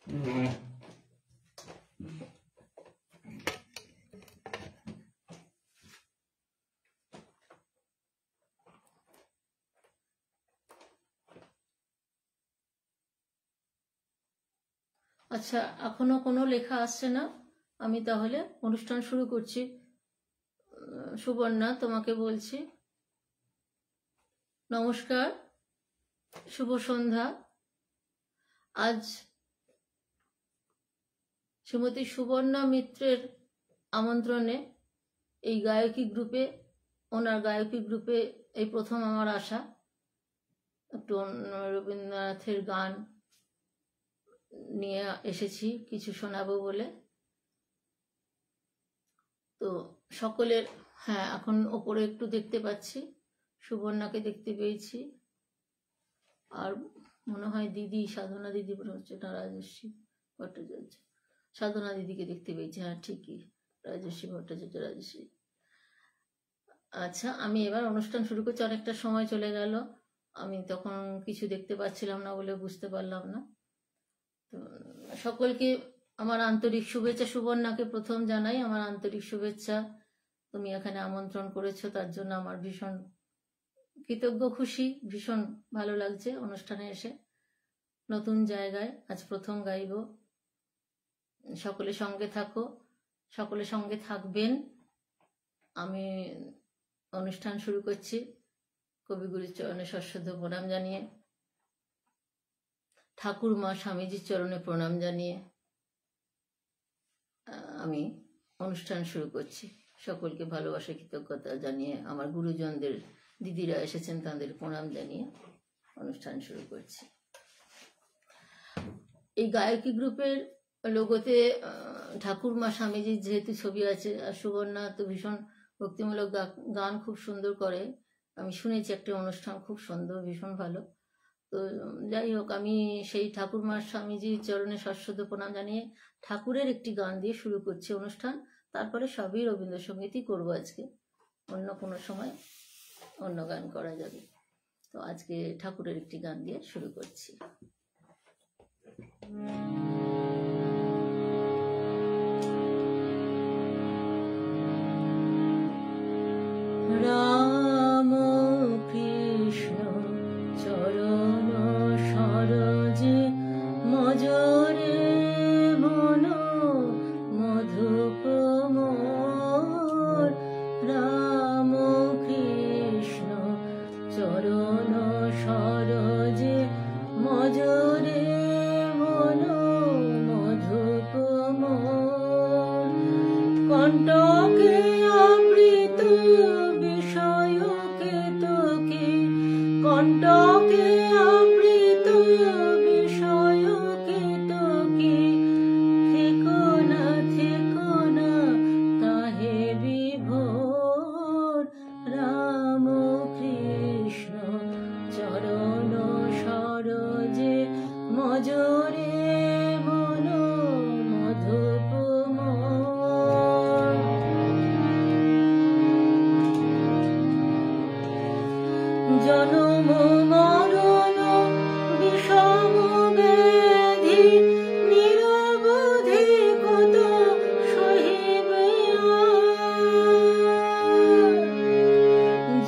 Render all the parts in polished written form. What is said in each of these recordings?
আচ্ছা, এখনো কোনো লেখা আসছে না, আমি তাহলে অনুষ্ঠান শুরু করছি। সুবর্ণা, তোমাকে বলছি নমস্কার, শুভ সন্ধ্যা। আজ শ্রীমতী সুবর্ণা মিত্রের আমন্ত্রণে এই গায়কী গ্রুপে, ওনার গায়কী গ্রুপে এই প্রথম আমার আসা। একটু রবীন্দ্রনাথের গান নিয়ে এসেছি, কিছু শোনাবো বলে। তো সকলের, হ্যাঁ, এখন ওপরে একটু দেখতে পাচ্ছি, সুবর্ণাকে দেখতে পেয়েছি, আর মনে হয় দিদি, সাধনা দিদি হচ্ছে না, রাজস্বী ভট্টাচার্য, সাধনা দিদিকে দেখতে পেয়েছি, হ্যাঁ ঠিকই, রাজস্বী ভট্টাচার্য, রাজস্বী। আচ্ছা, আমি এবার অনুষ্ঠান শুরু করছি। অনেকটা সময় চলে গেল, আমি তখন কিছু দেখতে পাচ্ছিলাম না বলে বুঝতে পারলাম না। তো সকলকে আমার আন্তরিক শুভেচ্ছা। সুবর্ণাকে প্রথম জানাই আমার আন্তরিক শুভেচ্ছা। তুমি এখানে আমন্ত্রণ করেছো, তার জন্য আমার ভীষণ কৃতজ্ঞ, খুশি, ভীষণ ভালো লাগছে অনুষ্ঠানে এসে। নতুন জায়গায় আজ প্রথম গাইব। সকলে সঙ্গে থাকো, সকলে সঙ্গে থাকবেন। আমি অনুষ্ঠান শুরু করছি কবিগুরুর চরণে সশ্রদ্ধ প্রণাম জানিয়ে, ঠাকুর মা স্বামীজির চরণে প্রণাম জানিয়ে আমি অনুষ্ঠান শুরু করছি। সকলকে ভালোবাসা, কৃতজ্ঞতা জানিয়ে, আমার গুরুজনদের, দিদিরা এসেছেন, তাদের প্রণাম জানিয়ে অনুষ্ঠান শুরু করছি। এই গায়কী গ্রুপের লোগোতে ঠাকুরমা স্বামীজির যেহেতু ছবি আছে, আর সুবর্ণা তো ভীষণ ভক্তিমূলক গান খুব সুন্দর করে, আমি শুনেছি একটা অনুষ্ঠান, খুব সুন্দর, ভীষণ ভালো। তো যাই হোক, আমি সেই ঠাকুরমা স্বামীজির চরণে সশ্রদ্ধ প্রণাম জানিয়ে ঠাকুরের একটি গান দিয়ে শুরু করছি অনুষ্ঠান। তারপরে সবই রবীন্দ্রসঙ্গীতই করবো আজকে, অন্য কোনো সময় অন্য গান করা যাবে। তো আজকে ঠাকুরের একটি গান দিয়ে শুরু করছি। রাম কৃষ্ণ চরণ সরোজে মজরে মন মধুপ মোর। রাম কৃষ্ণ চরণ সরোজে মজরে মন মধুপ মোর। কণ্টকে অমৃত বিষয় কেতকী, কণ্টকে অমৃত বিষয় কেতকী। থেকো না তাহে বিভোর। রাম কৃষ্ণ চরণ সরোজে মজরে মন মধুপ মোর। জনম মরণ বিষম ব্যাধি নিরবধি কত সহিবে আর।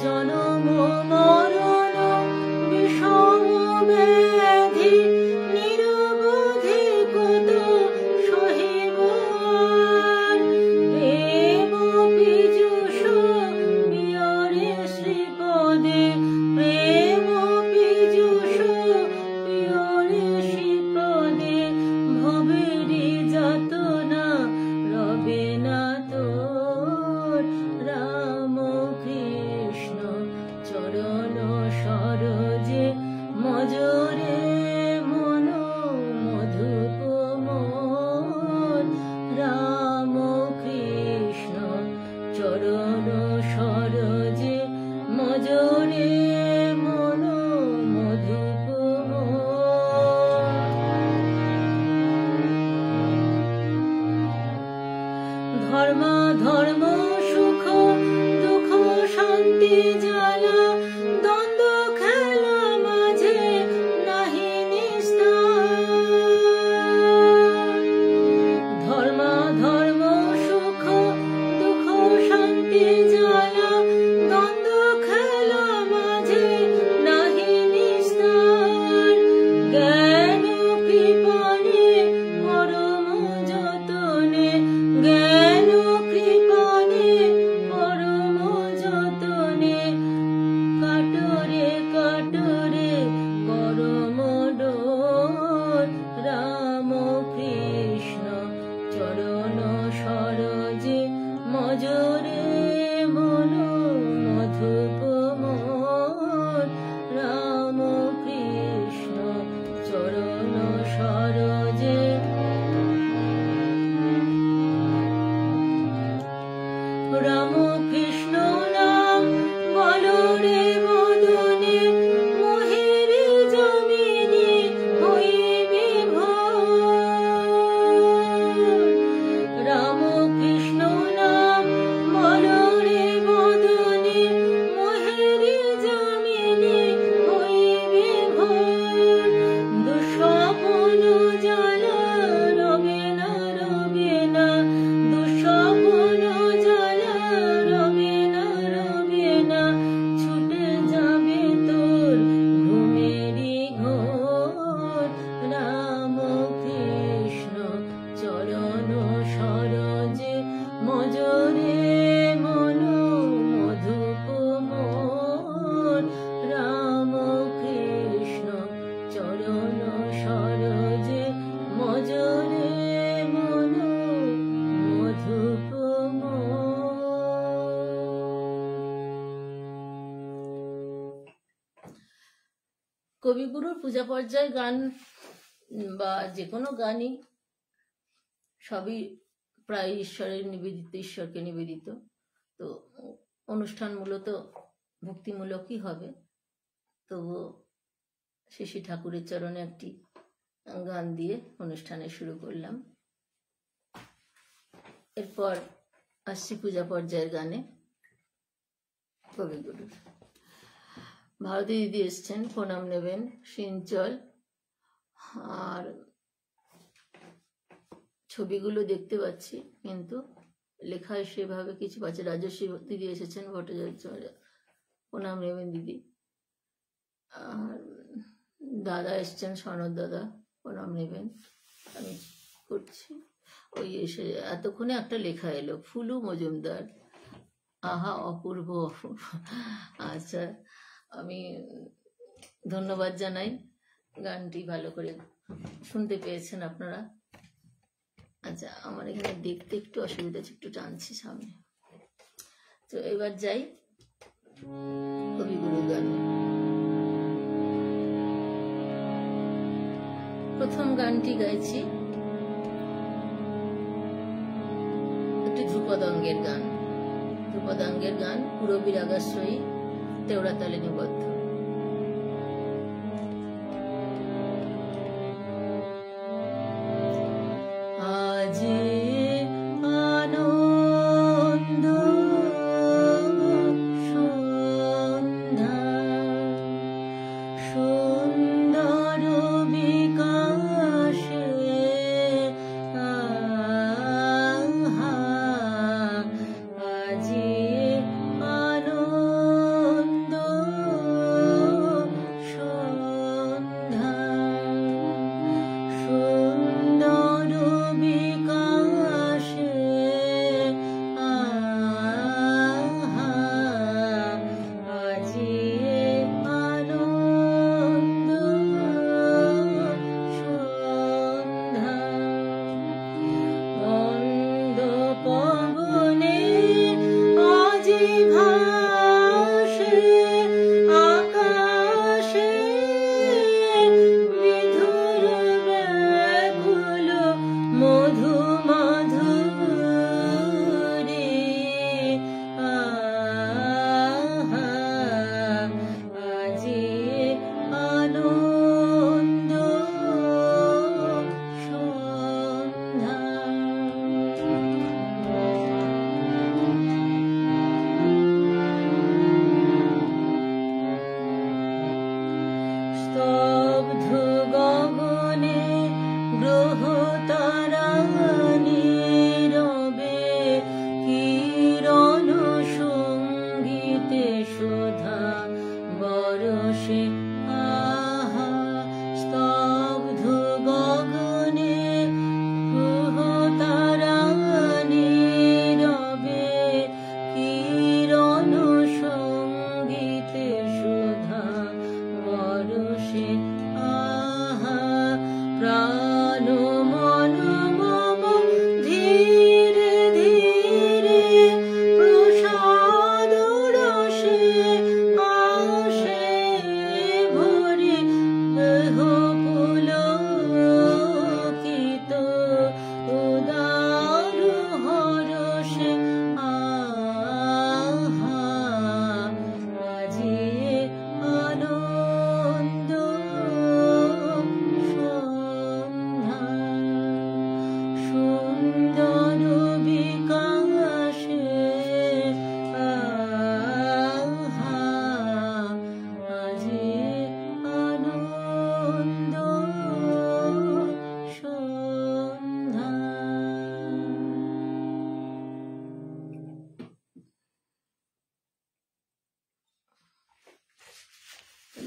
জনম মরণ বিষম ব্যাধি নিরবধি কত সহিব আর। প্রেম পীযুষ বিয়রে শ্রীপদে, প্রেম কবিগুরুর পূজা পর্যায়ে গান বা যে কোনো গানই সবই প্রায় ঈশ্বরের নিবেদিত, ঈশ্বরকে নিবেদিত। তো অনুষ্ঠান মূলত ভক্তিমূলকই হবে। তবু শ্রী ঠাকুরের চরণে একটি গান দিয়ে অনুষ্ঠানে শুরু করলাম। এরপর আসছি পূজা পর্যায়ের গানে। কবিগুরুর ভারতী দিদি এসছেন, প্রণাম নেবেন। সিঞ্চল আর ছবিগুলো দেখতে পাচ্ছি, কিন্তু লেখায় সেভাবে কিছু পাচ্ছে। রাজস্বী দিদি এসেছেন, ভট্টাচার্য, প্রণাম নেবেন দিদি। আর দাদা এসছেন, সনদ দাদা, প্রণাম নেবেন। আমি করছি। ওই এসে এতক্ষণে একটা লেখা এলো, ফুলু মজুমদার, আহা অপূর্ব অপূর্ব। আচ্ছা, আমি ধন্যবাদ জানাই, গানটি ভালো করে শুনতে পেয়েছেন আপনারা। আচ্ছা, আমার এখানে দেখতে একটু অসুবিধা আছে, একটু টানছি সামনে। তো এবার যাই কবিগুরু গানে। প্রথম গানটি গাইছি একটি ধ্রুপদাঙ্গের গান। ধ্রুপদাঙ্গের গান পুরবী রাগাশ্রয়ী, তেওড়াতালে নিবদ্ধ।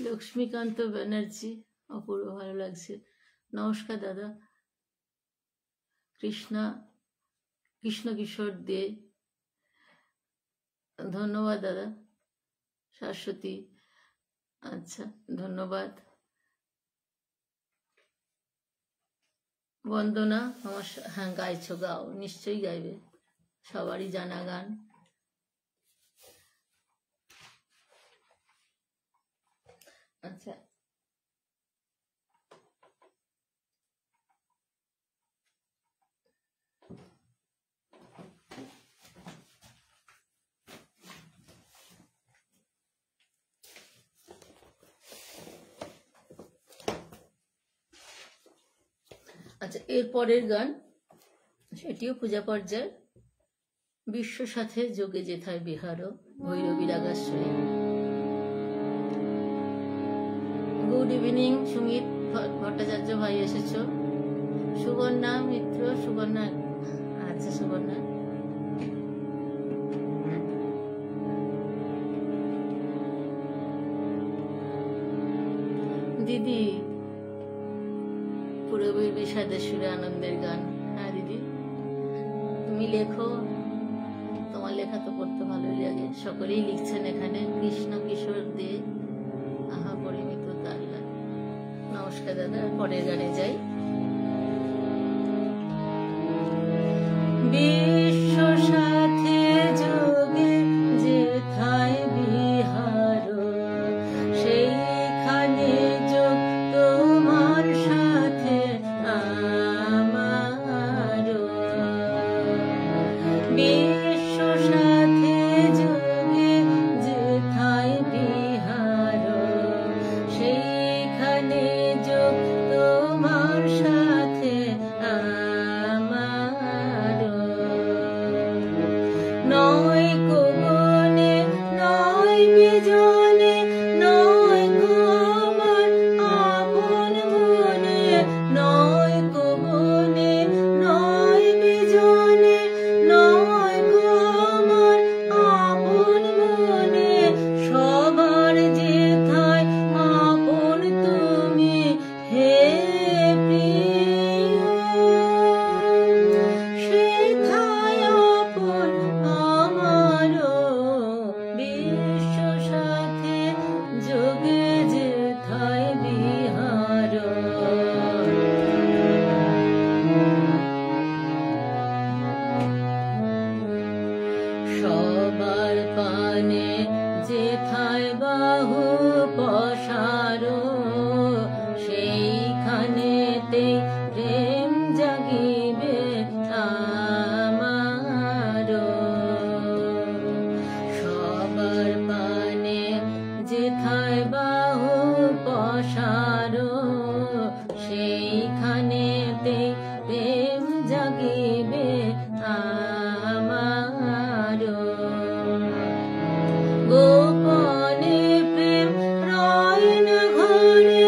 লক্ষ্মীকান্ত ব্যানার্জি, অপূর্ব ভালো লাগছে। নমস্কার দাদা। কৃষ্ণ কিশোর দে, ধন্যবাদ দাদা। শাশ্বতী, আচ্ছা ধন্যবাদ। বন্দনা, আমার হ্যাঁ গাইছো, গাও, নিশ্চয়ই গাইবে, সবারই জানা গান। আচ্ছা, আচ্ছা, এর পরের গান সেটিও পূজা পর্যায়ের, বিশ্ব সাথে যোগে যেথায় বিহারও ভৈরবী রাগাশ্রয়ী। গুড ইভিনিং সুমিত ভট্টাচার্য ভাই এসেছো। সুবর্ণা মিত্র, সুবর্ণা, আচ্ছা সুবর্ণা। দিদি পুরবীর বিষাদের সুরে আনন্দের গান। হ্যাঁ দিদি, তুমি লেখো, তোমার লেখা তো পড়তে ভালোই লাগে। সকলেই লিখছেন এখানে। কৃষ্ণ কিশোর দে, আহা পরিমিত তাল্লা। নমস্কার দাদা, পরের গানে যাই। বিশ্ব সাথে যোগে যেথায় বিহার, সেইখানে যোগ তোমার সাথে আমার। বিশ্ব সাথে যোগে যেথায় বিহার, সেইখানে যোগ তোমার সাথে আমার। নয় কো বনে নয় বিজনে, নয় কো আমার আপন মনে। নয় কো বনে নয় বিজনে, নয় কো আমার আপন মনে। সবার যেথায় আপন তুমি হে প্রিয়, সেথায় আপন আমারও। বিশ্ব সাথে যোগে যেথায় বিহার। সবার পানে যেথায় বাহু পসারো, সেইখানেতে প্রেম জাগিবে আমার। সবার পানে যেথায় বাহু পসারো, সেইখানেতে প্রেম জাগিবে আমার। গোপনে প্রেম রয় না ঘরে,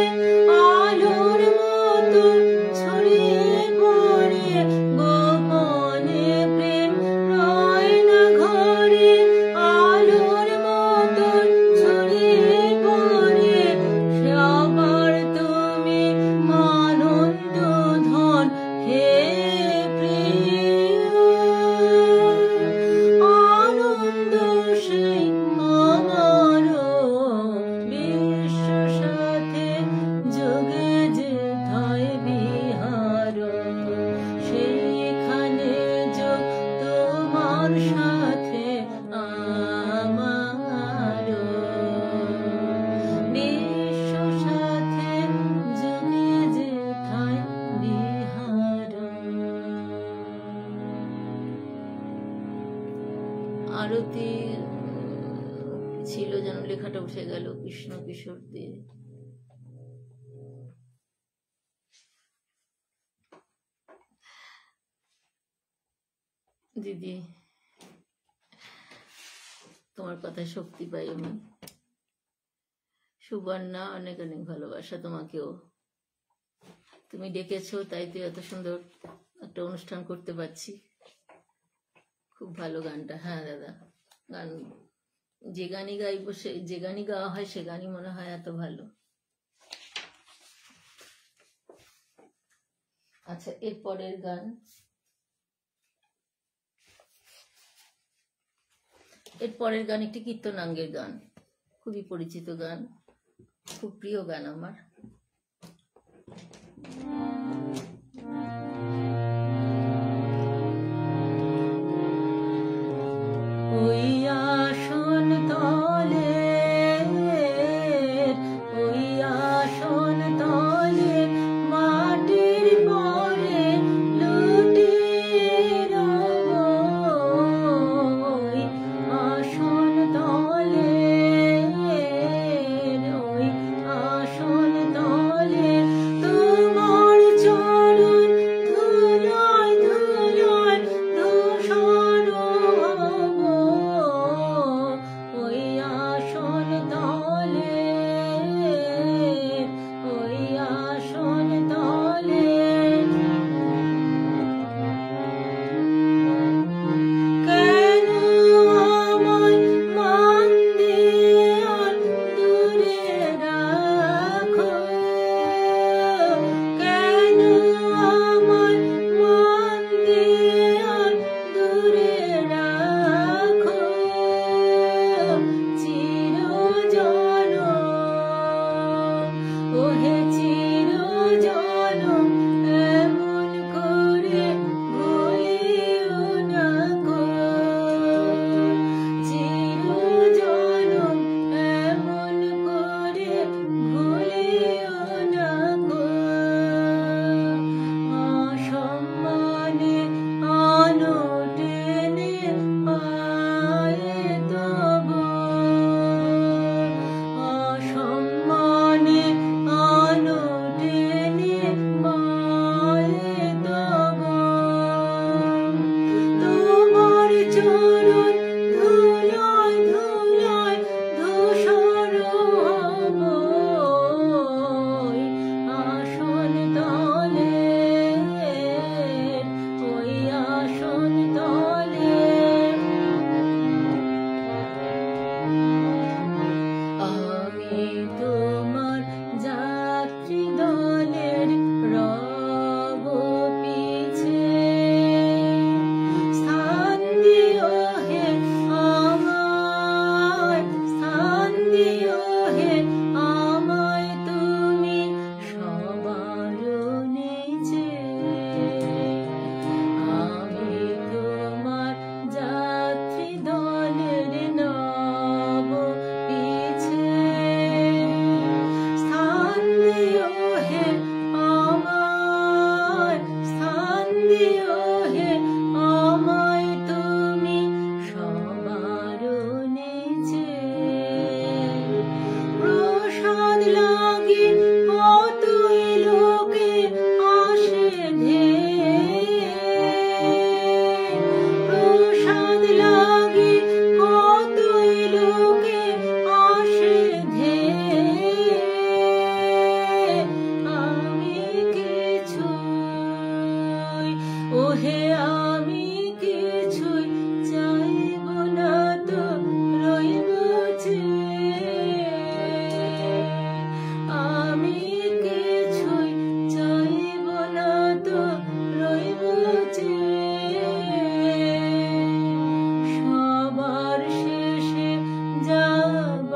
আলোর মতো ছড়িয়ে পড়ে। গোপনে প্রেম রয় না ঘরে, আলোর মতো ছড়িয়ে পড়ে। সবার তুমি আনন্দ ধন হে প্রিয়, আনন্দ সেই আমারও। বিশ্ব সাথে যোগে যেথায় বিহার, সেইখানে যোগ তোমার সাথে আমার। বিশ্ব সাথে যোগে যেথায় বিহার। আরতি ছিল যেন, লেখাটা উঠে গেল। কৃষ্ণ কিশোর দে। দিদি তোমার কথায় শক্তি পাই আমি। সুবর্ণা, অনেক অনেক ভালোবাসা তোমাকেও। তুমি ডেকেছো তাই তো এত সুন্দর একটা অনুষ্ঠান করতে পারছি। খুব ভালো গানটা। হ্যাঁ দাদা, গান যে গানই গাইবো, যে গানই গাওয়া হয় সে গানই মনে হয় এত ভালো। আচ্ছা, এর পরের গান, এর পরের গান একটি কীর্তনাঙ্গের গান। খুবই পরিচিত গান, খুব প্রিয় গান আমার। ওই আসন তলে, ওই আসন তলে মাটির পরে লুটিয়ে রব। ওই আসন তলে, ওই আসন তলে তোমার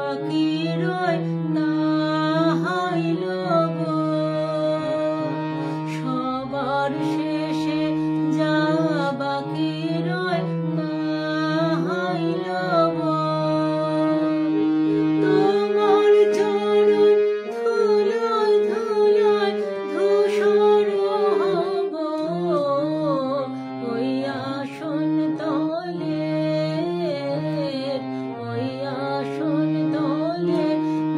বাকি রয় তাহাইল গো, সবার শেষে যা বাকি রয় তাহাইল গো। তোমার চরণ ধুলায় ধুলায় ধূসর হব, ওই আসন তলে, ওই আসন তলে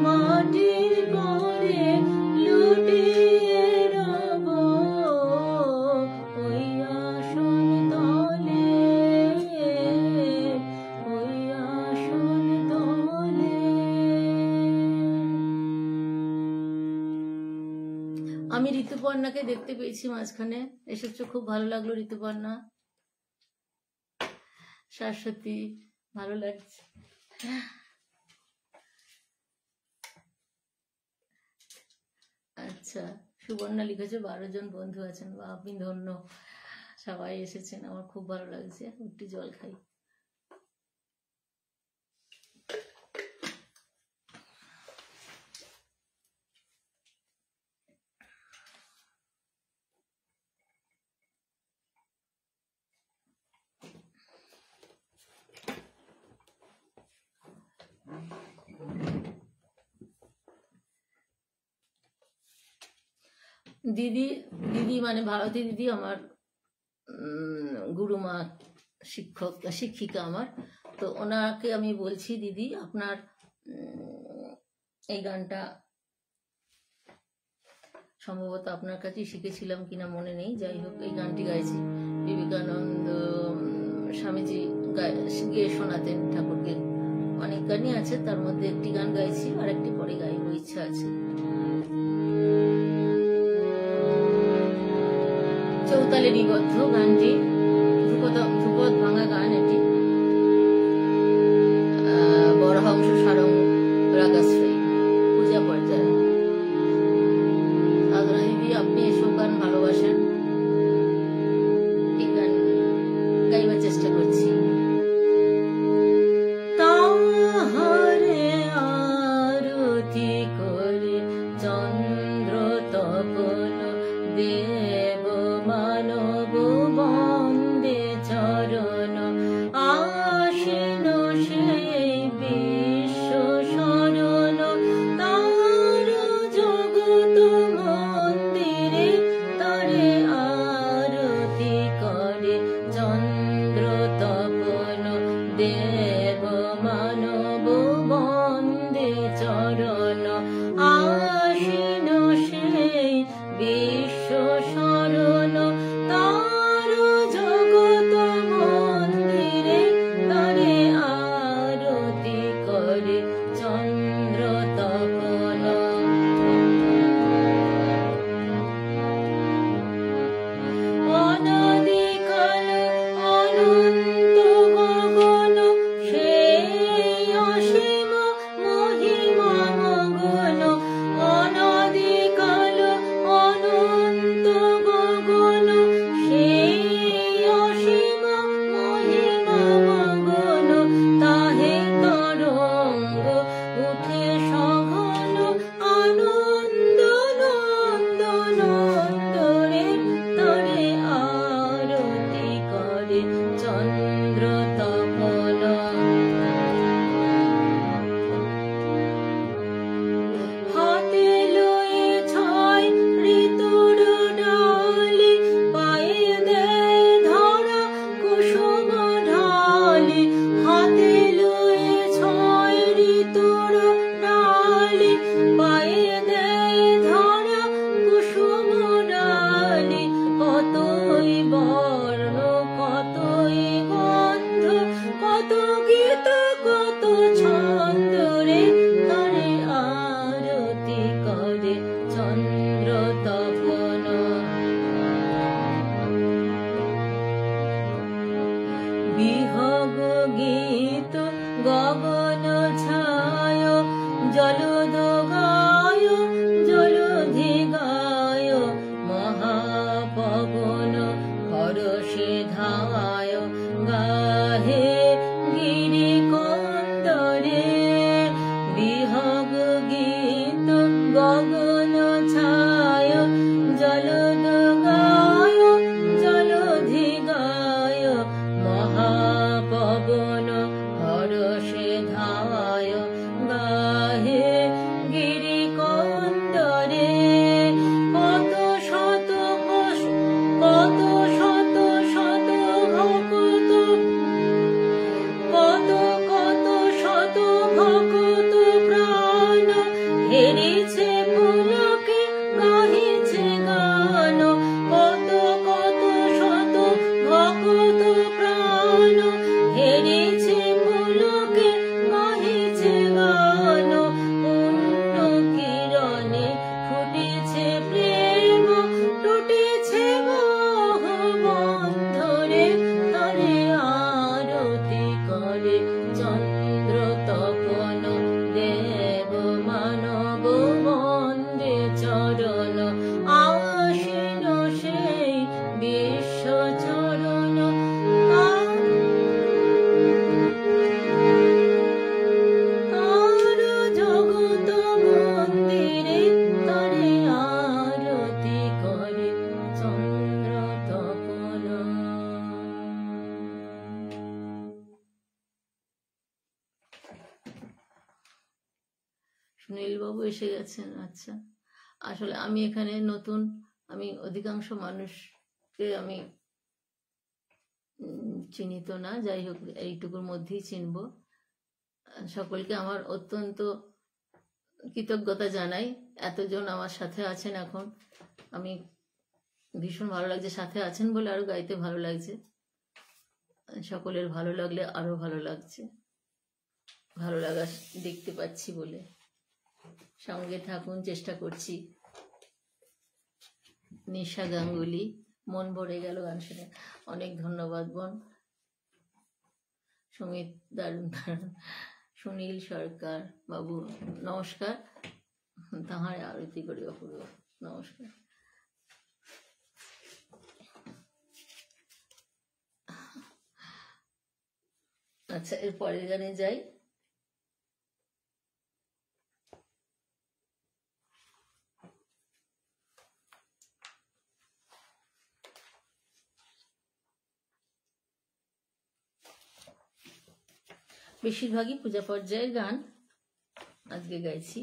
মাটির পরে লুটিয়ে রব, ওই আসন তলে, ওই আসন তলে। আমি ঋতুপর্ণাকে দেখতে পেয়েছি মাঝখানে, এসেছো, খুব ভালো লাগলো ঋতুপর্ণা। শাশ্বতী, ভালো লাগছে। আচ্ছা, সুবর্ণা লিখেছে 12 জন বন্ধু আছেন, বা আপনি ধন্য, সবাই এসেছেন, আমার খুব ভালো লাগছে। একটু জল খাই। দিদি, দিদি মানে ভারতী দিদি আমার গুরুমা, শিক্ষিকা আমার। তো ওনাকে আমি বলছি, দিদি আপনার এই গানটা সম্ভবত আপনার কাছেই শিখেছিলাম কিনা মনে নেই, যাই হোক এই গানটি গাইছি। বিবেকানন্দ স্বামীজি গিয়ে শোনাতেন ঠাকুরকে, অনেক গানই আছে, তার মধ্যে একটি গান গাইছি, আর একটি পরে গাইব, ইচ্ছা আছে। চৌতালে নিবদ্ধ গানটি, ধ্রুপদ ভাঙা গান এটি, বরহংস সারং রাগাশ্রয়ী, পূজা পর্যায়ে। সাধনা দিদি, আপনি এসব গান ভালোবাসেন, এই গান গাইবার চেষ্টা করছি। তাহারে আরতি করে চন্দ্র তপন দেব মানব বন্দে চরণ, আসীন সেই বিশ্ব শরণ, তার জগৎ মন্দিরে তারে আরতি করে চন্দ্র তপন দেব মানব বন্দে চরণ, আসীন সেই বিশ্ব শরণ, তার জগৎ মন্দিরে তারে আরতি করে চন্দ্র তপন। অনাদিকাল অনন্ত গগন, সেই অসীম মহিমা মগন, অনাদিকাল অনন্ত গগন, সেই অসীম মহিমা মগন, তাহে তরঙ্গ উঠে সঘন, আনন্দ নন্দন নন্দরে তারে আরতি করে চন্দ্র তপন। হাতে লয়ে ছয় ঋতুর ডালি, পায়ে দেয় ধরা কুসুম ঢালি, হাতে লয়ে ছয় ঋতুর ডালি, পায়ে দেয় ধরা কুসুম ডালি, কতই বর্ণ কতই গন্ধ, কত গীত কত ছন্দ রে, তারে আরতি করে চন্দ্র তপন। বিহগ গীত গগন ছায়, জলদ গায় জলধি গায়, মহাপবন হরষে ধায়, গাহে গিরি কন্দরে, হেরেছে পুলকে গাহিছে গান, কত কত শত ভকত প্রাণ। হেরেছে পুলকে গাহিছে গান, পূর্ণ কিরণে ফুটেছে প্রেম, টুটেছে মোহ বন্ধরে, তরে আরতি করে চন্দ্র তপন। দেব মানব বন্দে চরণ, আসীন সেই বিশ্ব চরণ। আর জগত মন্দিরে তরে আরতি করে চন্দ্র তপন। সুনীলবাবু এসে গেছেন। আচ্ছা, আসলে আমি এখানে নতুন, আমি অধিকাংশ মানুষকে আমি চিনিত না, যাই হোক এইটুকুর মধ্যেই চিনব। সকলকে আমার অত্যন্ত কৃতজ্ঞতা জানাই, এতজন আমার সাথে আছেন এখন। আমি ভীষণ ভালো লাগছে, সাথে আছেন বলে আরো গাইতে ভালো লাগছে। সকলের ভালো লাগলে আরো ভালো লাগছে, ভালো লাগা দেখতে পাচ্ছি বলে। সঙ্গে থাকুন, চেষ্টা করছি। নিশা গাঙ্গুলি, মন ভরে গেল গান শুনে। অনেক ধন্যবাদ বোন। সুমিত, দারুণ দারুণ। সুনীল সরকার বাবু নমস্কার। তাহার আরতি করি অপূর্ব, নমস্কার। আচ্ছা, এর পরের গানে যাই। বেশিরভাগই পূজা পর্যায়ের গান আজকে গাইছি।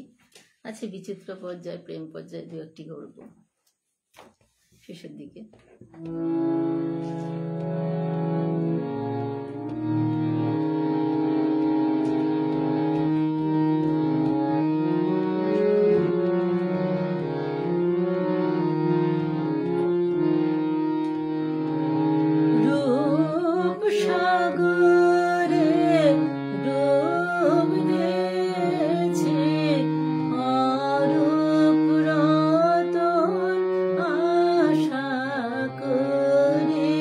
আছে বিচিত্র পর্যায়, প্রেম পর্যায়ে দু একটি করবো শেষের দিকে। রূপ সাগরে ডুব দিয়েছে অরূপ রতন, আশা করে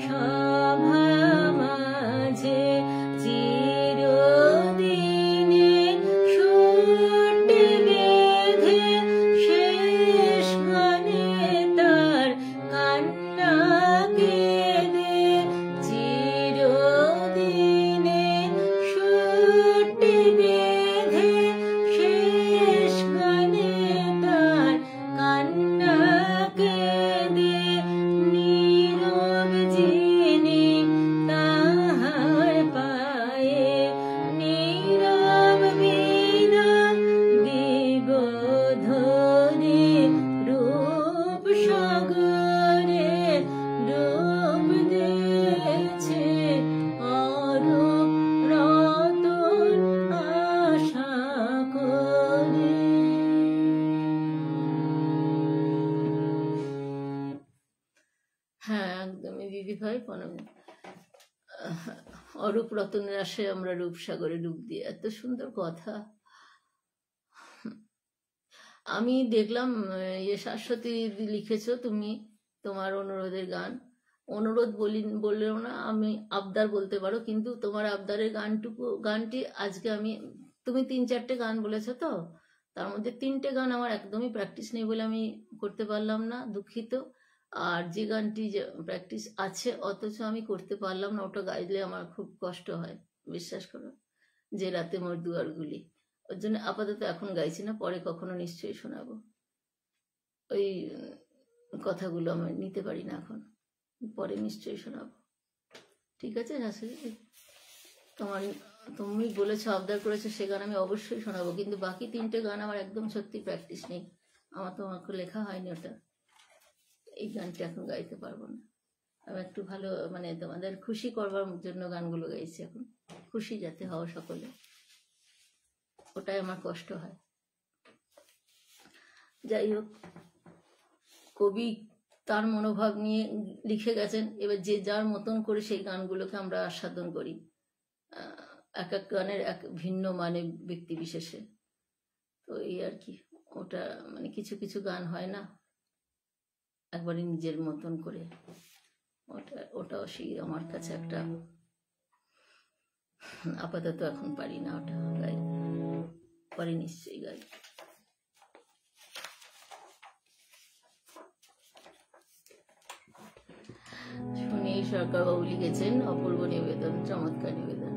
সভা মাঝে চিরদিনে সুরটি বেঁধে শেষ গানে তার কান্না কেঁদে চিরদিনে সুরটি বেঁধে শেষ গানে তার কান্না কেঁদে নীরব যিনি তাহার পায়ে নীরব বিনা বিবোধনে রূপ সাগরে ডুব দিয়েছে অরূপ রতন আশা করে। হ্যাঁ, একদমই বিবি ভাই অরূপ রতনের আশায় আমরা রূপসাগরে ডুব দিই। এত সুন্দর কথা। আমি দেখলাম শাশ্বতী লিখেছো তুমি তোমার অনুরোধের গান। অনুরোধ বললেও না, আমি আবদার বলতে পারো, কিন্তু তোমার আবদারের গানটি আজকে তুমি 3-4টে গান বলেছো, তো তার মধ্যে 3টে গান আমার একদমই প্র্যাকটিস নেই বলে আমি করতে পারলাম না, দুঃখিত। আর যে গানটি প্র্যাকটিস আছে অথচ আমি করতে পারলাম না, ওটা গাইলে আমার খুব কষ্ট হয়, বিশ্বাস করো। যে রাতে মোর দুয়ারগুলি, ওর জন্য আপাতত এখন গাইছি না, পরে কখনো নিশ্চয়ই শোনাবো। ওই কথাগুলো আমি নিতে পারি না এখন, পরে নিশ্চয়ই শোনাবো। ঠিক আছে শাশুড়ি, তুমি বলেছো, আবদার করেছো, সে গান আমি অবশ্যই শোনাবো, কিন্তু বাকি 3টে গান আমার একদম সত্যি প্র্যাকটিস নেই। আমার তোমাকে লেখা হয়নি ওটা, এই গানটা এখন গাইতে পারবো না। আমি একটু ভালো তোমাদের খুশি করবার জন্য গানগুলো গাইছি এখন, খুশি যাতে হও সকলে, ওটাই আমার কষ্ট হয়। যাই হোক, কবি তার মনোভাব নিয়ে লিখে গেছেন, এবার যে যার মতন করে সেই গানগুলোকে আমরা আস্বাদন করি, এক এক গানের এক ভিন্ন ব্যক্তি বিশেষে। তো এই আর কি, ওটা কিছু কিছু গান হয় না একবারে নিজের মতন করে, ওটাও সেই আমার কাছে একটা, আপাতত এখন পারি না ওটা গাই, পরে নিশ্চয়ই গাই। সুনীল সরকার বাবু লিখেছেন অপূর্ব নিবেদন, চমৎকার নিবেদন।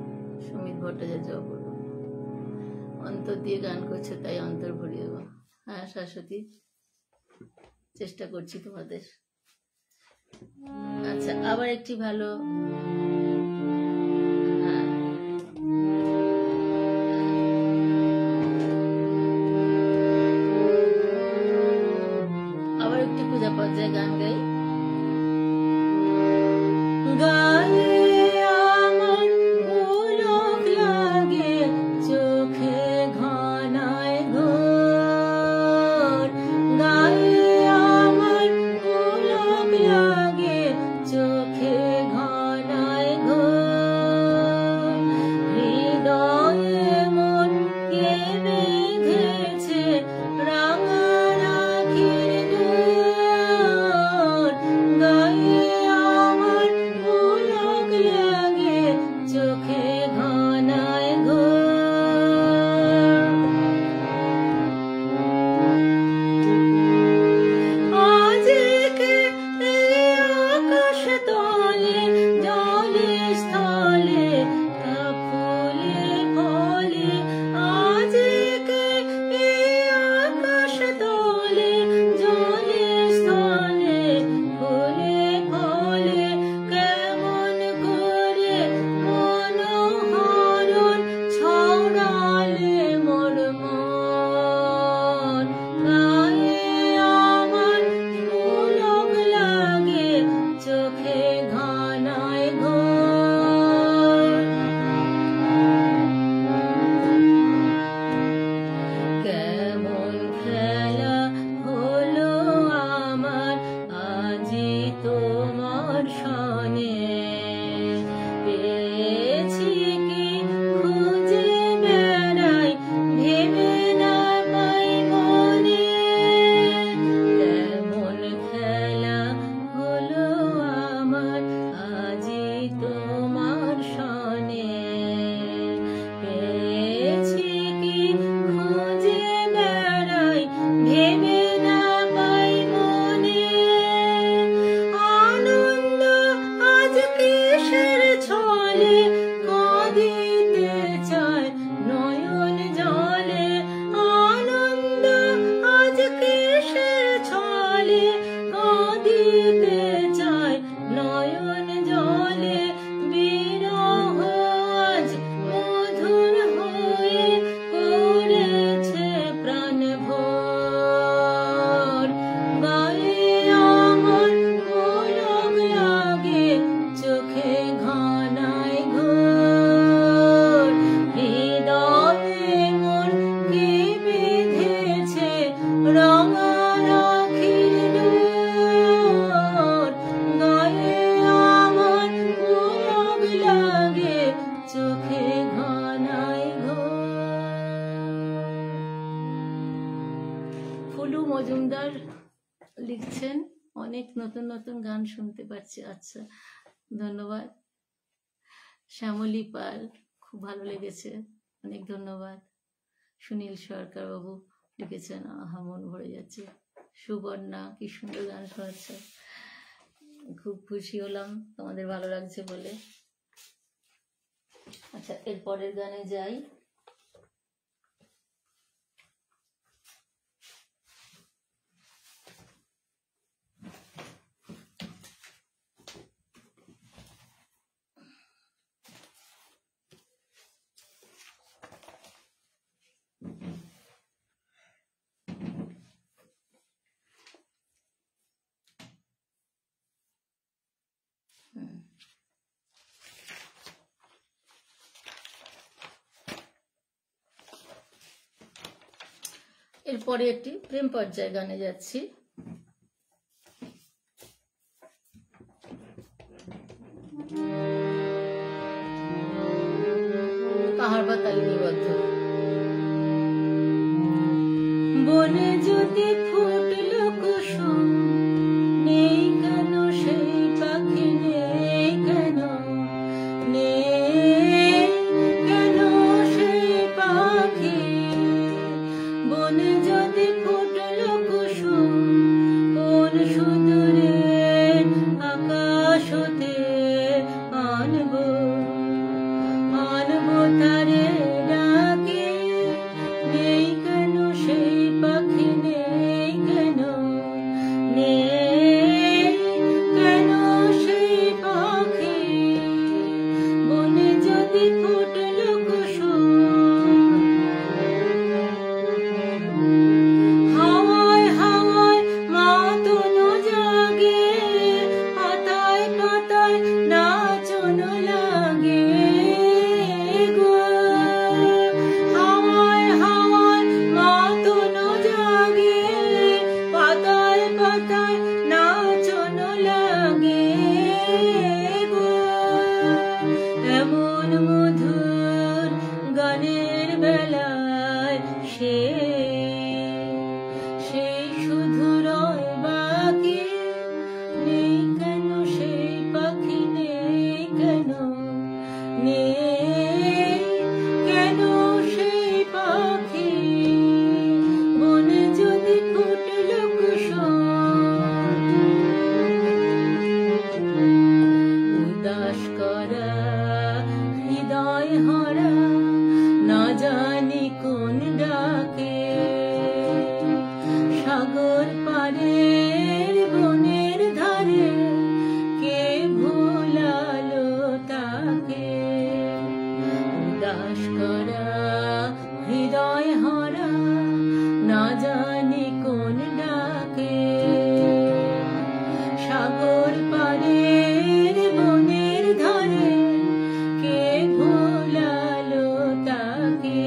সুমিত ভট্টাচার্য অপূর্ব, অন্তর দিয়ে গান করছে তাই অন্তর ভরিয়ে দেবো। হ্যাঁ শাশ্বতী, চেষ্টা করছি তোমাদের। আচ্ছা, আবার একটি ভালো, আবার একটি পূজা পর্যায়ে গান গাই। গায়ে আমার পুলক লাগে, চোখে ঘনায় ঘোর, গায়ে আমার পুলক লাগে, চোখে ঘনায় লিখছেন, অনেক নতুন নতুন গান শুনতে পাচ্ছি। আচ্ছা, ধন্যবাদ। শ্যামলী পাল, খুব ভালো লেগেছে, অনেক ধন্যবাদ। সুনীল সরকার বাবু লিখেছেন, আহা মন ভরে যাচ্ছে। সুবর্ণা, কি সুন্দর গান শোনাচ্ছে, খুব খুশি হলাম তোমাদের ভালো লাগছে বলে। আচ্ছা, এর পরের গানে যাই। এরপরে একটি প্রেম পর্যায় গানে যাচ্ছি। কাহারবা তালিবদ্ধ। বনে যদি ফুটলো কুসুম, নেই কেন সেই পাখি, নেই কেন, নেই কেন সেই পাখি। বনে যদি ফুটলো কুসুম, কোন সুদূরে আকাশ হতে আনবো, আনবো তারে ডাকে। নেই কেন সেই পাখি, নেই কেন, নেই কেন সেই পাখি। বনে যদি ফুটলো কুসুম, হাওয়ায় হাওয়ায় মাতনো জাগে, পাতায় পাতায় নাচন লাগে গো। হাওয়ায় হাওয়ায় মাতনো জাগে, পাতায় পাতায় নাচন লাগে গো। এমন মধুর গানের বেলায় সেই শুধু রয় বাকি। নেই কেন সেই পাখি, নেই কেন, নেই কেন সেই পাখি। বনে যদি ফুটলো কুসুম, উদাস করা হৃদয় হরা, না জানি কোন ডাকে। সাগর পারের বনের ধারে, কে ভুলালো তাকে। উদাস করা হৃদয় হরা, না জানি কোন ডাকে। সাগর পারের বনের ধারে, কে ভুলালো তাকে।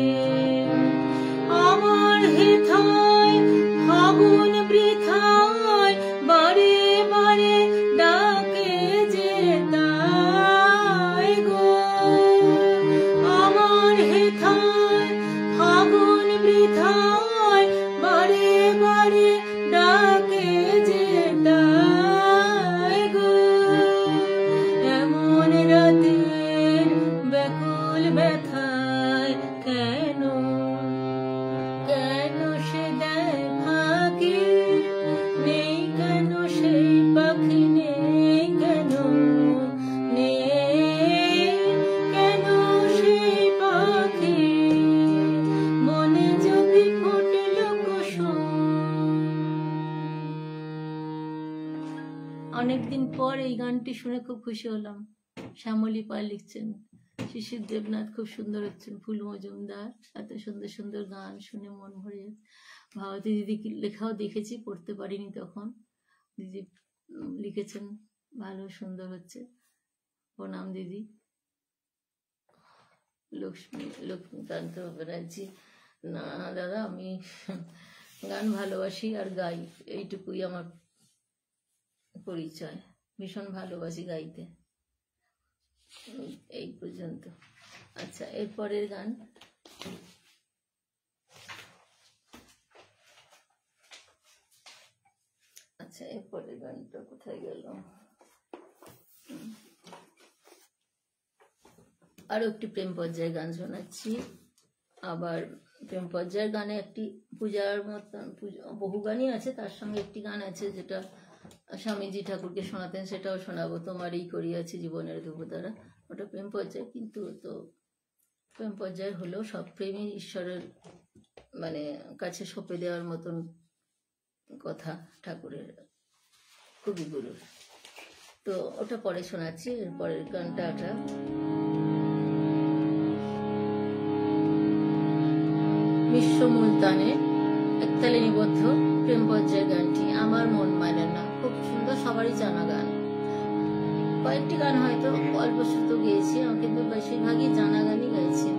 আমার হেথায় ফাগুন বৃথায়, বারে বারে ডাকে যে তাই গো। আমার হেথায় ফাগুন বৃথায়, বারে বারে ডাকে যে তাই গো। এমন রাতের ব্যাকুল ব্যথায় কেন, কেন সে দেয় ফাঁকি। নেই কেন সেই পাখি, নেই কেন, নেই কেন সেই পাখি। মনে যদি ফুটলো কুসুম। অনেকদিন পর এই গানটি শুনে খুব খুশি হলাম। শ্যামলী পাল লিখছেন, শিশির দেবনাথ খুব সুন্দর হচ্ছেন, ফুল মজুমদার, এত সুন্দর সুন্দর গান শুনে মন ভরে যাচ্ছে। ভারতী দিদি লেখাও দেখেছি, পড়তে পারিনি তখন। দিদি লিখেছেন, ভালো সুন্দর হচ্ছে, প্রণাম দিদি। লক্ষ্মীকান্ত ব্যানার্জি, না দাদা, আমি গান ভালোবাসি আর গাই, এইটুকুই আমার পরিচয়। ভীষণ ভালোবাসি গাইতে, এই পর্যন্ত। আচ্ছা, এরপরের গান। আচ্ছা, আচ্ছা, এরপরের গানটা কোথায় গেল? আরো একটি প্রেম পর্যায়ের গান শোনাচ্ছি। আবার প্রেম পর্যায়ের গানে একটি পূজার মতন বহু গানই আছে, তার সঙ্গে একটি গান আছে যেটা স্বামীজি ঠাকুরকে শোনাতেন, সেটাও শোনাবো। তোমারই করিয়াছি জীবনের ধ্রুবতারা, ওটা প্রেম পর্যায়, কিন্তু তো প্রেম পর্যায়ের হলেও সব প্রেমই ঈশ্বরের মানে কাছে সঁপে দেওয়ার মতন কথা ঠাকুরের, কবিগুরুর। তো ওটা পরে শোনাচ্ছি। এরপরের গানটা ওটা মিশ্র মুলতানে একতালে নিবদ্ধ প্রেম পর্যায়ের গানটি আমার মন মানে না, খুব সুন্দর, সবারই জানা গান। কয়েকটি গান হয়তো অল্প শ্রুত গেয়েছি, কিন্তু বেশিরভাগই জানা গানই গাইছি।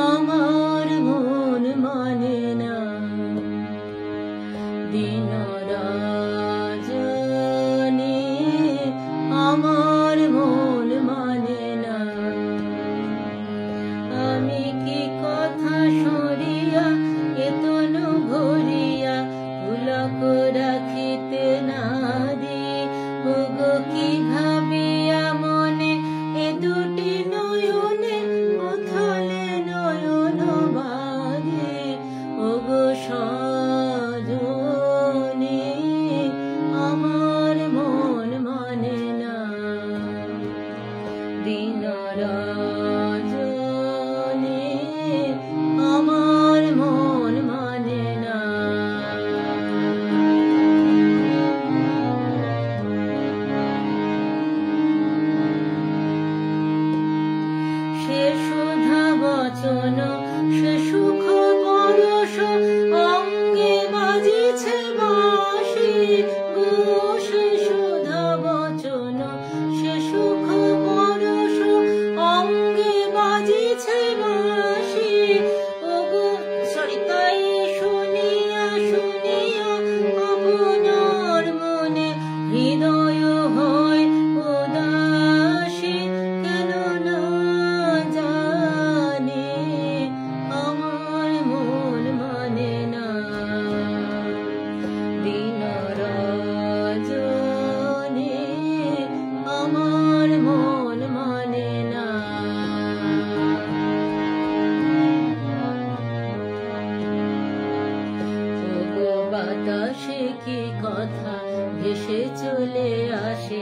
আমার মন মানে না দিন রজনী, আমার মন মানে না, আমি কি কথা সরিয়া এতনু ভরিয়া পুলক রাখিতে না দি, ওগো কি ভাবিয়া মনে এ দুটি নয়নে উথলে নয়ন বাঁধে, ওগো সজনী আমার মন মানে না দিন রজনী, আমার মন মানে না। সে সুধা বচন সে সুখ বরস অঙ্গে বাজিছে বাঁশি, গো সে সুধা বচন সে সুখ বরস অঙ্গে বাজিছে বাঁশি, ওগো তাই শুনিয়া শুনিয়া আপনার মনে হৃদয় হয় উদাসী, কেন না জানি আমার মন মানে না দিন রজনী, আমার মন মানে না। ওগো বাতাসে কি কথা ভেসে চলে আসে,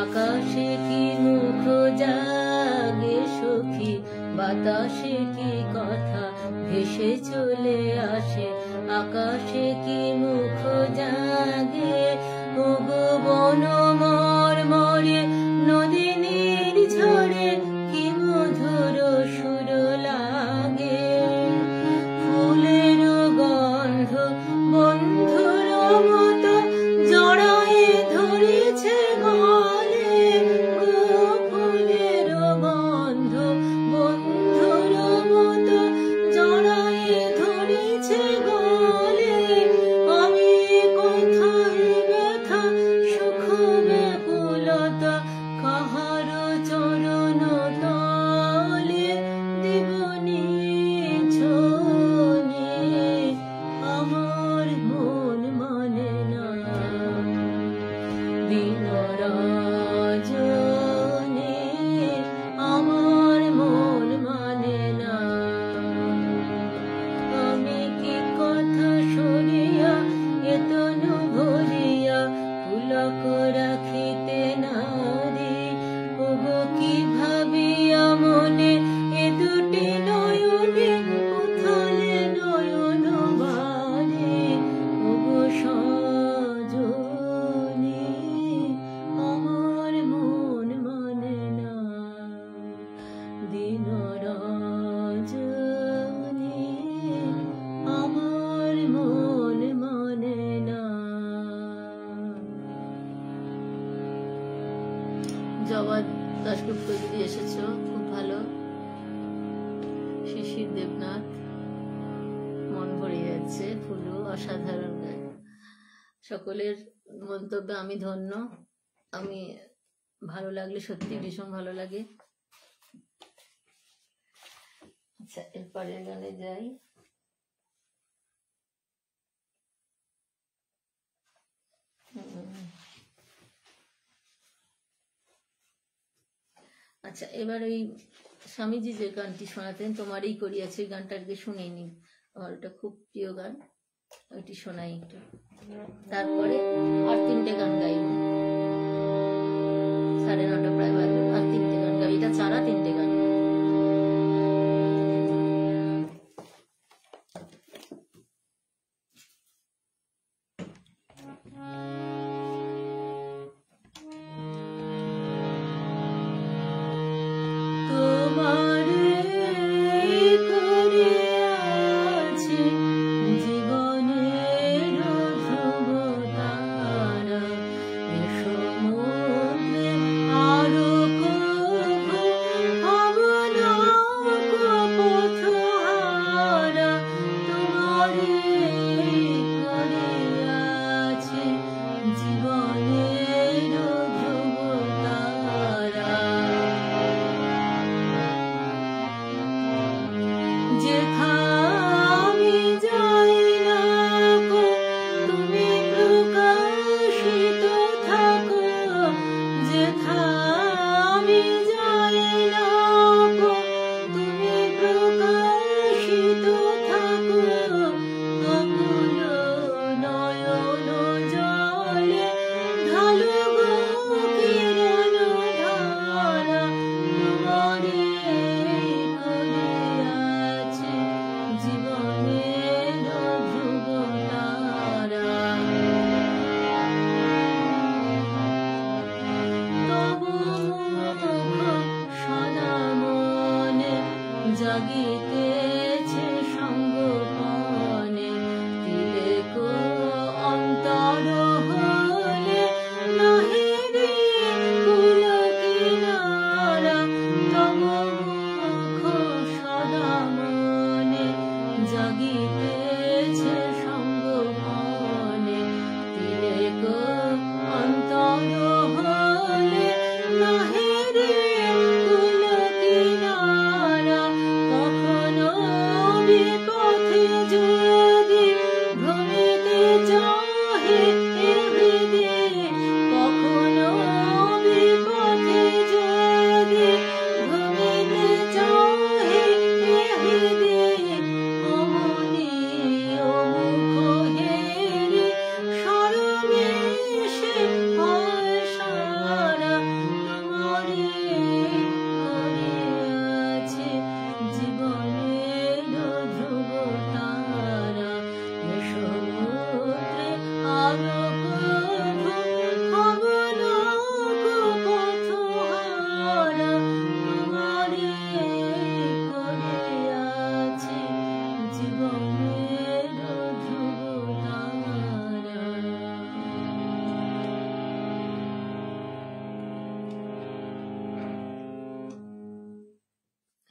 আকাশে কি মুখ জাগে সখী, বাতাসে কি কথা ভেসে চলে আসে, আকাশে কি মুখ জাগে, ওগো বন মর্মরে নদিনীর ঝরে কি মধুর সুর লাগে, ফুলের গন্ধ বন্ধুর মতো জড়ায়ে ধরেছে গলে, গো ফুলের গন্ধ বন্ধুর মতো জড়ায়ে ধরেছে গলে, আমি কোথায় ব্যথা সুখ ব্যাকুলতা কাহার চরণ তলে দেবনি ছনি, আমার মন মানে না দিন রজনী, আমার মন মানে না, আমি কি কথা সরিয়া এতনু ভরিয়া পুলক রাখিতে না দি, ওগো কি ভাবিয়া মনে এ দুটি নয়নে উথলে নয়ন বাঁধে, ওগো সজনী আমার মন মানে না দিন রজনী, আমার মন মানে না। জবা দাশগুপ্ত দিদি এসেছো, খুব ভালো। শিশির দেবনাথ, মন ভরে যাচ্ছে। ফুলু, অসাধারণ গান। সকলের মন্তব্যে আমি ধন্য। আমি ভালো লাগলে সত্যি ভীষণ ভালো লাগে। আচ্ছা, এরপরের গানে যাই। আচ্ছা, এবার ওই স্বামীজি যে গানটি শোনাতেন, তোমারই করিয়াছে, গানটা আজকে শুনিনি, আমার ওটা খুব প্রিয় গান, ওইটি শোনাই একটু, তারপরে আর 3টে গান গাইব, 9:30 প্রায় বাজবে, আর 3টে গান গাইব, এটা ছাড়া 3টে গান।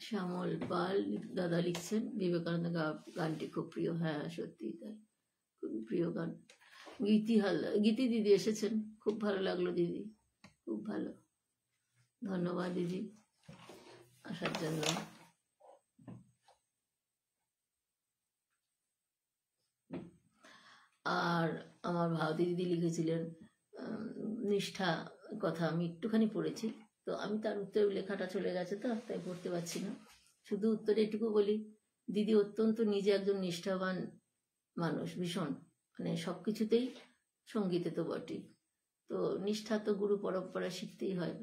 শ্যামল পাল দাদা লিখছেন, বিবেকানন্দ গানটি খুব প্রিয়। হ্যাঁ, সত্যি তাই, খুবই প্রিয় গান। গীতি দিদি এসেছেন, খুব ভালো লাগলো দিদি, খুব ভালো, ধন্যবাদ দিদি আসার জন্য। আর আমার ভাবতি দিদি লিখেছিলেন নিষ্ঠা কথা, আমি একটুখানি পড়েছি, তো আমি তার উত্তরে লেখাটা চলে গেছে তো তাই পড়তে পারছি না, শুধু উত্তরে এটুকু বলি, দিদি অত্যন্ত নিজে একজন নিষ্ঠাবান মানুষ, ভীষণ, মানে সব কিছুতেই, সঙ্গীতে তো বটেই, তো নিষ্ঠা তো গুরু পরম্পরা শিখতেই হয়,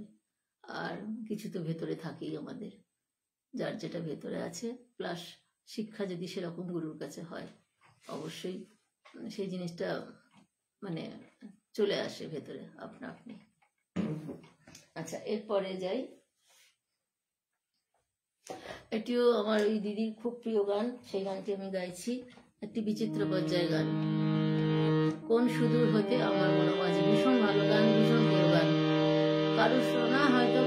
আর কিছু তো ভেতরে থাকেই আমাদের, যার যেটা ভেতরে আছে, প্লাস শিক্ষা যদি সেরকম গুরুর কাছে হয়, অবশ্যই সেই জিনিসটা মানে চলে আসে ভেতরে আপনা আপনি। আচ্ছা, এরপরে যাই, এটিও আমার ওই দিদির খুব প্রিয় গান, সেই গানটি আমি গাইছি, একটি বিচিত্র পর্যায়ের গান, কোন সুদূর হতে আমার মনে বাজে, ভীষণ ভালো গান, ভীষণ প্রিয় গান, কারো শোনা হয়তো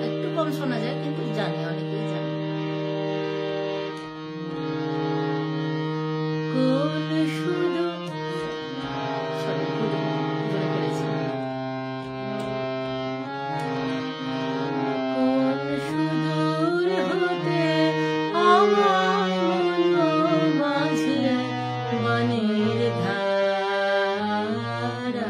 একটু কম শোনা যায়, কিন্তু জানে, অনেকেই জানে। কোন সুদূর, সরি ধরে পড়েছি, কোন সুদূর হতে আমার মন মাঝে বানের ধারা,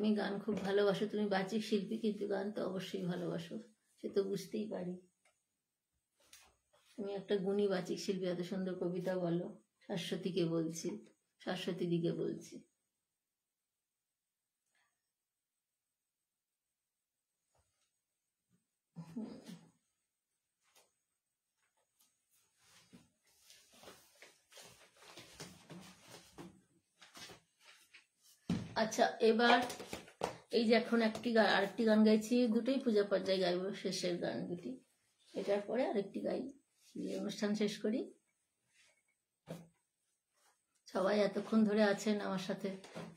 তুমি গান খুব ভালোবাসো, তুমি বাচিক শিল্পী, কিন্তু গান তো অবশ্যই ভালোবাসো, সে তো বুঝতেই পারি। তুমি একটা গুণী বাচিক শিল্পী, এত সুন্দর কবিতা বলো। শাশ্বতীকে বলছি, শাশ্বতী দিকে বলছি। আচ্ছা, এবার এই যে এখন আরেকটি গান গাইছি, দুটোই পূজা পর্যায়ে গাইবো, শেষের গান দুটি। এটার পরে আরেকটি গাই, অনুষ্ঠান শেষ করি। সবাই এতক্ষণ ধরে আছেন আমার সাথে,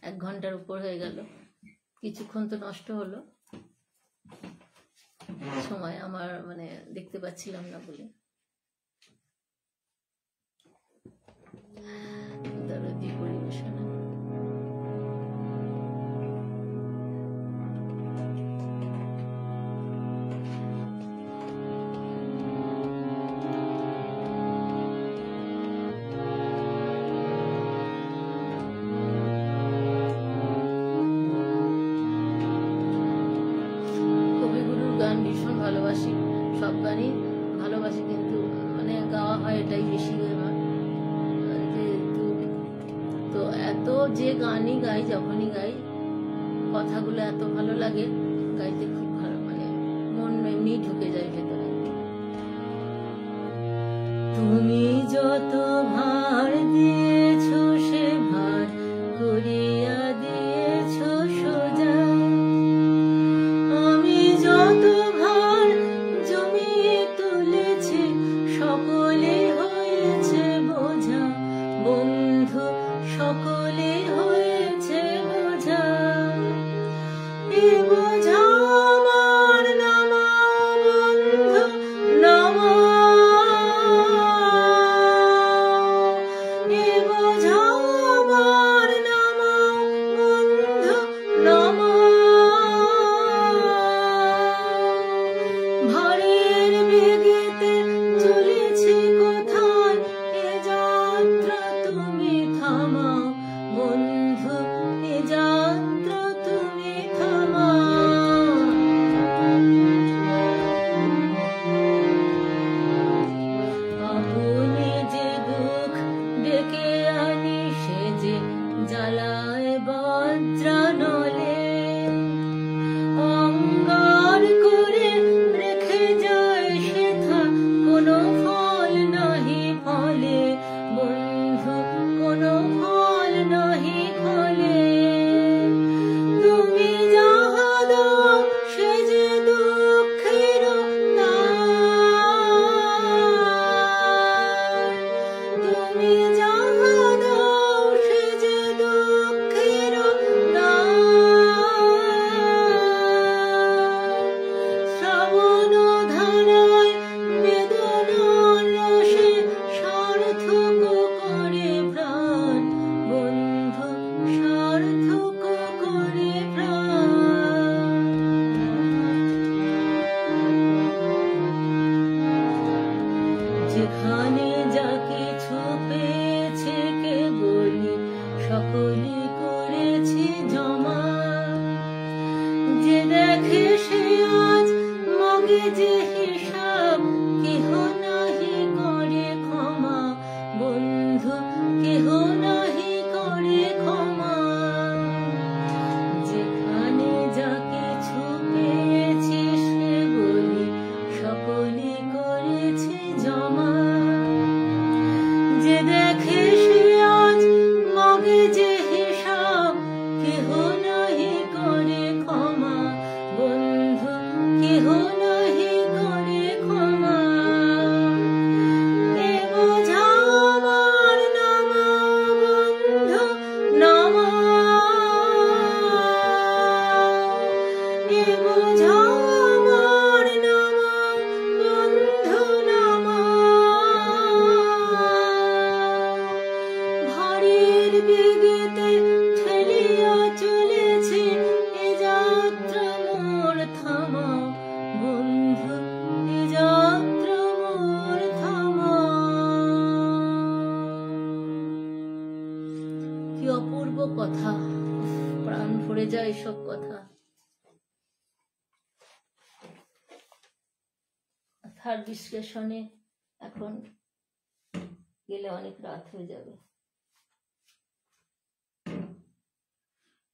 1 ঘন্টার উপর হয়ে গেল। কিছুক্ষণ তো নষ্ট হলো, সময় আমার মানে দেখতে পাচ্ছিলাম না বলে। দরদি পরিবেশনা। ভীষণ ভালোবাসি, সব গানই ভালোবাসি, কিন্তু মানে গাওয়া হয় এটাই বেশি আমার। যেহেতু তো এত যে গানই গাই, যখনই গাই কথাগুলো এত ভালো লাগে, গাইতে খুব ভালো, মানে মন এমনি ঢুকে যায় ভেতরে। তুমি যত ভার দিয়েছো সে ভার করিয়া দিয়েছো সোজা, আমি যত ভার জমিয়ে তুলেছি সকলে হয়েছে বোঝা, বন্ধু সকলে হয়েছে বোঝা। এ বোঝা আমার নামাও বন্ধু নামাও, এ বোঝা আমার নামাও বন্ধু নামাও। ভারের বেগেতে চলেছি কোথায়, এ যাত্রা তুমি থামাও বন্ধু, এ যাত্রা তুমি থামাও। আপনি যে দুঃখ ডেকে আনি সে যে জ্বালায় বজ্রানলে, অঙ্গার করে রেখে যায় সেথা কোনো ফল নাহি ফলে, বন্ধু কোনো ফল নাহি ফলে। তুমি যাহা দাও সে যে দুঃখের দায়, তুমি যাহা দাও সে যে দুঃখের দায়। শ্রাবণ ধারায় বেদনার রসে সার্থক করে প্রাণ, বন্ধু সার্থক করে প্রাণ। যেখানে যা কিছু পেয়েছে কেবলই সকলে করেছি জমা, যে দেখে সে আজ মগজে হিসাব, কেহ নাহি করে ক্ষমা, বন্ধু কেহ নাহি করে ক্ষমা। যেখানে যা কিছু পেয়েছি সে বলি সকলে করেছে জমা, যে দেখে সে আজ মগজে হিসাব, কেহ নাহি করে ক্ষমা, বন্ধু কেহ নাহি করে তার বিশ্লেষণে এখন গেলে অনেক রাত হয়ে যাবে।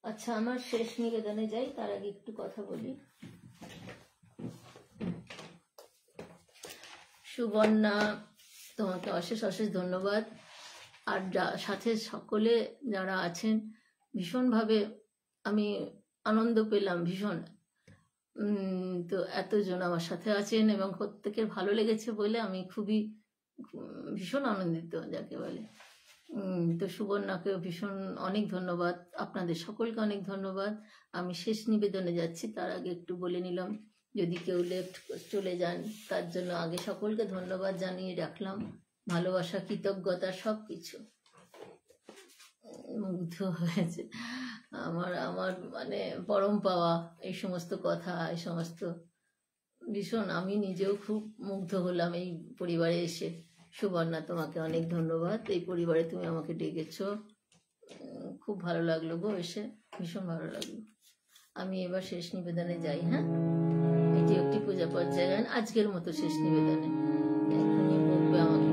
আচ্ছা, আমার শেষ নিবেদনে যাই, তার আগে একটু কথা বলি। সুবর্ণা, তোমাকে অশেষ অশেষ ধন্যবাদ। আর সাথে সকলে যারা আছেন, ভীষণভাবে আমি আনন্দ পেলাম, ভীষণ। তো এতজন আমার সাথে আছেন এবং প্রত্যেকের ভালো লেগেছে বলে আমি খুবই ভীষণ আনন্দিত, যাকে বলে। তো সুবর্ণাকে ভীষণ অনেক ধন্যবাদ, আপনাদের সকলকে অনেক ধন্যবাদ। আমি শেষ নিবেদনে যাচ্ছি, তার আগে একটু বলে নিলাম, যদি কেউ লেফট চলে যান তার জন্য আগে সকলকে ধন্যবাদ জানিয়ে রাখলাম। ভালোবাসা, কৃতজ্ঞতা, সব কিছু। মুগ্ধ হয়েছে আমার আমার মানে পরম পাওয়া এই সমস্ত কথা, এই সমস্ত ভীষণ, আমি নিজেও খুব মুগ্ধ হলাম এই পরিবারে এসে। সুবর্ণা, তোমাকে অনেক ধন্যবাদ, এই পরিবারে তুমি আমাকে ডেকেছো, খুব ভালো লাগলো গো এসে, ভীষণ ভালো লাগলো। আমি এবার শেষ নিবেদনে যাই। হ্যাঁ, এটি একটি পূজা পর্যায়ে গান, আজকের মতো শেষ নিবেদনে। এখনই বলবে আমাকে।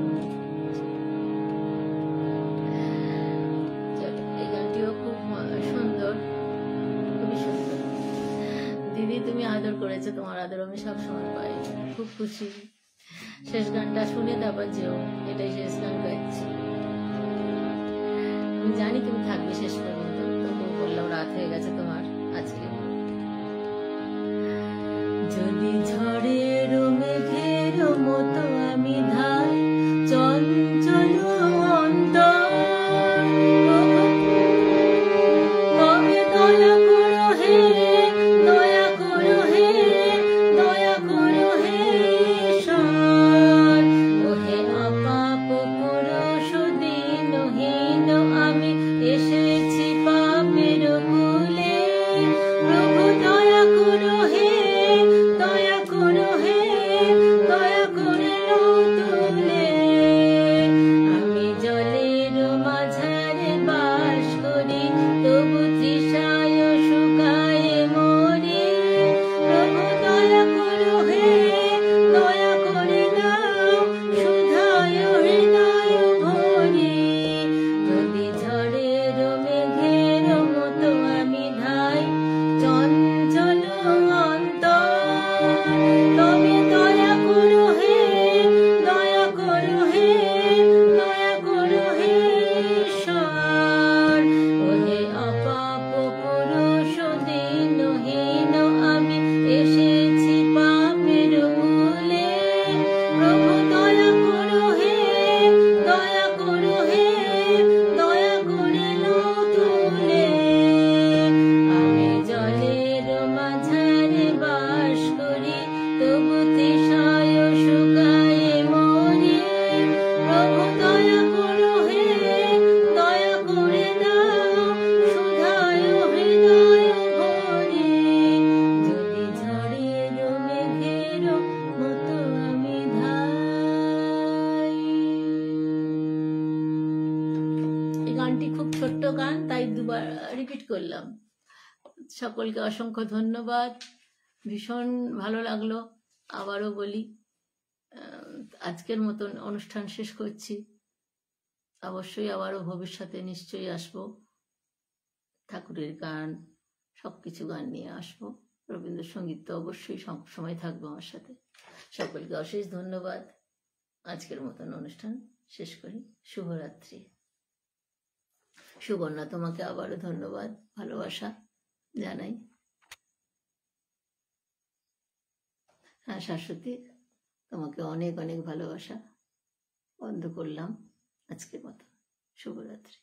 এই গানটিও খুব সুন্দর, খুবই সুন্দর। দিদি, তুমি আদর করেছো, তোমার আদর আমি সবসময় পাই, খুব খুশি। শেষ গানটা শুনে তারপর যেও, এটাই শেষ গান গাইছি। আমি জানি তুমি থাকবে শেষ পর্যন্ত, তবুও বললাম রাত হয়ে গেছে তোমার আজকে। যদি ঝড়ের মেঘের মতো আমি ধাই চঞ্চল অন্তর, তবে দয়া করো হে, দয়া করো হে, দয়া করো হে ঈশ্বর। ওহে অপাপ পুরুষ দীনহীন আমি এসেছি পাপের কূলে, প্রভু দয়া করো হে, দয়া করো হে, দয়া করে নাও তুলে। আমি জলের মাঝারে বাস করি, তবু তৃষায় শুকায় মরি, প্রভু দয়া করো হে, দয়া করে নাও সুধায় হৃদয় ভরি। যদি ঝড়ের মেঘের মতো আমি ধাই চঞ্চল অন্তর, তবে দয়া করো হে, দয়া করো হে, দয়া করো হে ঈশ্বর। ওহে অপাপ পুরুষ দীনহীন আমি এসেছি পাপের মূলে, প্রভু দয়া করো হে, দয়া করো হে, দয়া করে নাও তুলে। আমি জলের মাঝারে বাস করি, তবু তৃষায় শুকায় মরি, প্রভু দয়া করো হে, দয়া করে নাও সুধায় হৃদয় ভরি। যদি ঝড়ের মেঘের মতো আমি ধাই। এই গানটি খুব ছোট্ট গান, তাই দুবার রিপিট করলাম। সকলকে অসংখ্য ধন্যবাদ, ভীষণ ভালো লাগলো। আবারও বলি, আজকের মতন অনুষ্ঠান শেষ করছি। অবশ্যই আবারও ভবিষ্যতে নিশ্চয়ই আসবো, ঠাকুরের গান, সবকিছু গান নিয়ে আসবো। রবীন্দ্রসঙ্গীত তো অবশ্যই সবসময় থাকবো আমার সাথে। সকলকে অশেষ ধন্যবাদ, আজকের মতন অনুষ্ঠান শেষ করি। শুভরাত্রি। সুবর্ণা, তোমাকে আবারও ধন্যবাদ, ভালোবাসা জানাই। হ্যাঁ শাশ্বতী, তোমাকে অনেক অনেক ভালোবাসা। বন্ধ করলাম আজকের মতো। শুভরাত্রি।